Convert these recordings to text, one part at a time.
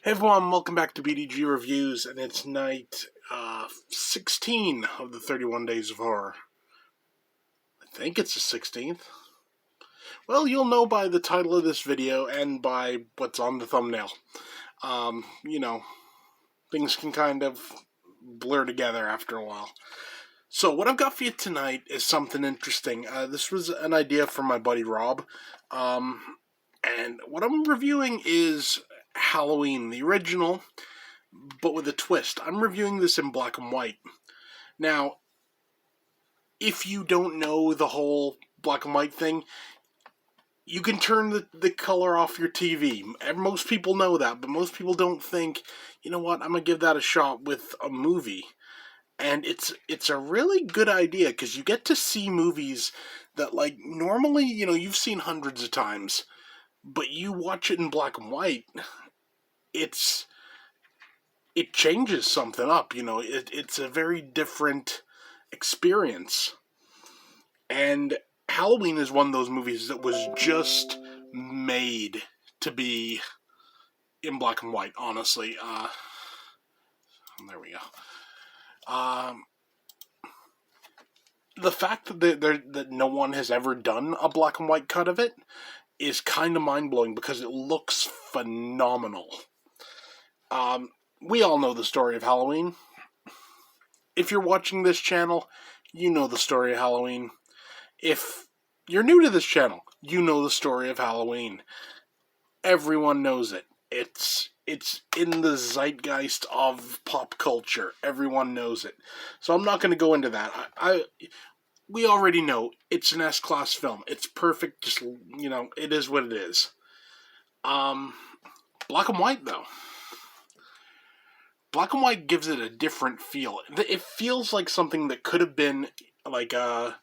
Hey everyone, welcome back to BDG Reviews, and it's night 16 of the 31 Days of Horror. I think it's the 16th. Well, you'll know by the title of this video and by what's on the thumbnail. You know, things can kind of blur together after a while. So what I've got for you tonight is something interesting. This was an idea from my buddy Rob. And what I'm reviewing is Halloween, the original, but with a twist. I'm reviewing this in black and white. Now, if you don't know the whole black and white thing, you can turn the color off your TV. Most people know that, but most people don't think, you know what, I'm going to give that a shot with a movie. And it's a really good idea, because you get to see movies that, like, normally, you've seen hundreds of times, but you watch it in black and white, it changes something up, it's a very different experience. And Halloween is one of those movies that was just made to be in black and white, honestly. There we go. The fact that no one has ever done a black and white cut of it is kind of mind-blowing, because it looks phenomenal. We all know the story of Halloween. If you're watching this channel, you know the story of Halloween. If you're new to this channel, you know the story of Halloween. Everyone knows it. It's in the zeitgeist of pop culture. Everyone knows it. So I'm not going to go into that. We already know it's an S-class film. It's perfect. Just, it is what it is. Black and white, though. Black and white gives it a different feel. It feels like something that could have been like a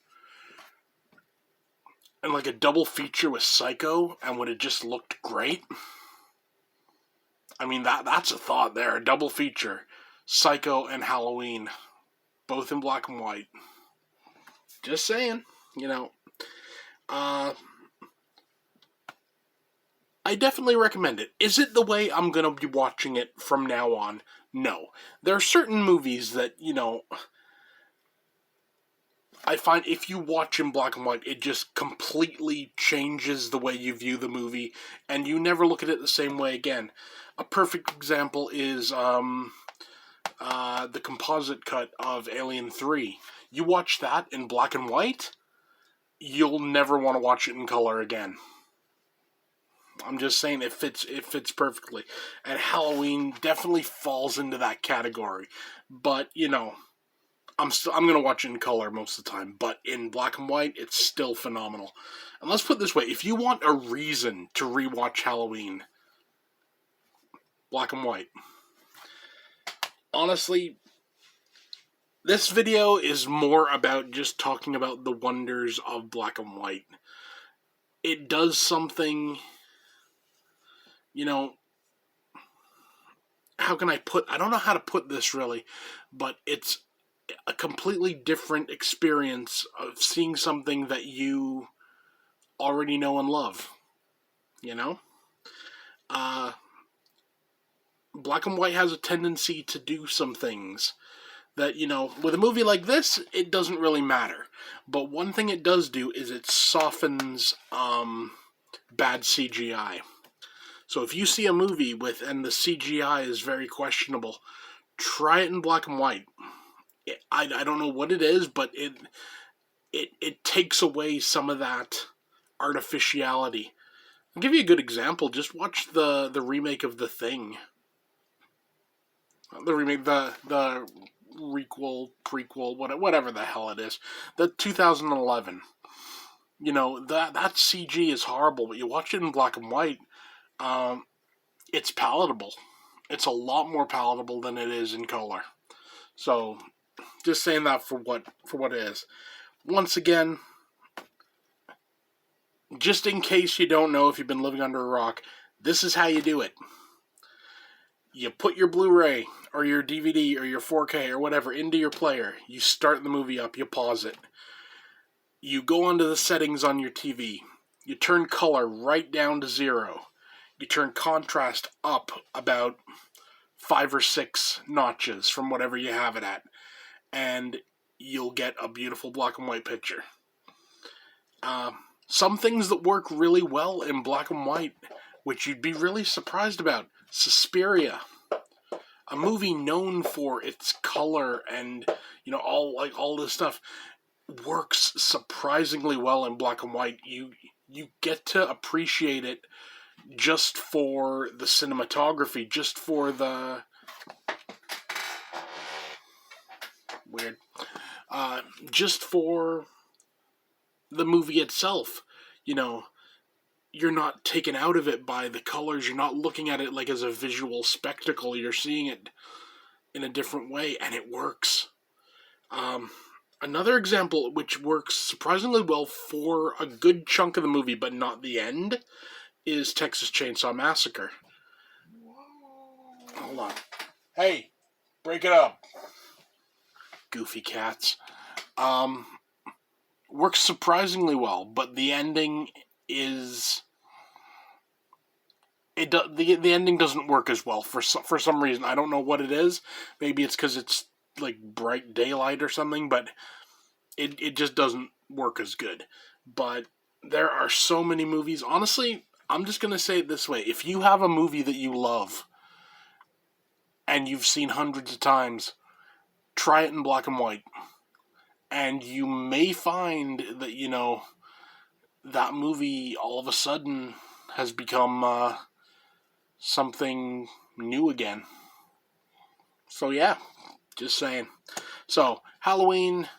double feature with Psycho, and would have just looked great. I mean, that's a thought there. A double feature. Psycho and Halloween. Both in black and white. Just saying. I definitely recommend it. Is it the way I'm going to be watching it from now on? No. There are certain movies that, I find if you watch in black and white, it just completely changes the way you view the movie, and you never look at it the same way again. A perfect example is the composite cut of Alien 3. You watch that in black and white, you'll never want to watch it in color again. I'm just saying, it fits perfectly. And Halloween definitely falls into that category. But, I'm going to watch it in color most of the time, but in black and white, it's still phenomenal. And let's put it this way, if you want a reason to rewatch Halloween, black and white. Honestly, this video is more about just talking about the wonders of black and white. It does something, how can I don't know how to put this really, but it's a completely different experience of seeing something that you already know and love. Black and white has a tendency to do some things that, with a movie like this, it doesn't really matter. But one thing it does do is it softens bad CGI. So if you see a movie and the CGI is very questionable, try it in black and white. I don't know what it is, but it takes away some of that artificiality. I'll give you a good example. Just watch the remake of The Thing. The remake, the requel, prequel, whatever the hell it is. The 2011. That CG is horrible, but you watch it in black and white, it's palatable. It's a lot more palatable than it is in color. So, just saying that for what it is. Once again, just in case you don't know, if you've been living under a rock, this is how you do it. You put your Blu-ray or your DVD or your 4K or whatever into your player. You start the movie up. You pause it. You go onto the settings on your TV. You turn color right down to 0. you turn contrast up about 5 or 6 notches from whatever you have it at, and you'll get a beautiful black and white picture. Some things that work really well in black and white, which you'd be really surprised about. Suspiria, a movie known for its color and all this stuff, works surprisingly well in black and white. You get to appreciate it just for the cinematography, just for the just for the movie itself. You're not taken out of it by the colors. You're not looking at it like as a visual spectacle. You're seeing it in a different way, and it works. Another example which works surprisingly well for a good chunk of the movie, but not the end, is Texas Chainsaw Massacre. Hold on. Hey, break it up. Goofy cats. Works surprisingly well, but the ending is... The ending doesn't work as well for some reason. I don't know what it is. Maybe it's because it's like bright daylight or something, but it just doesn't work as good. But there are so many movies. Honestly, I'm just going to say it this way. If you have a movie that you love and you've seen hundreds of times, try it in black and white. And you may find that, that movie all of a sudden has become something new again. So yeah, just saying. So, Halloween,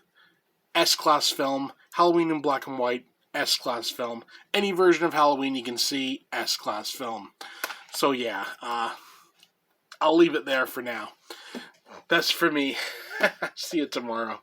S-Class film. Halloween in black and white, S-Class film. Any version of Halloween you can see, S-Class film. So yeah, I'll leave it there for now. That's for me. See you tomorrow.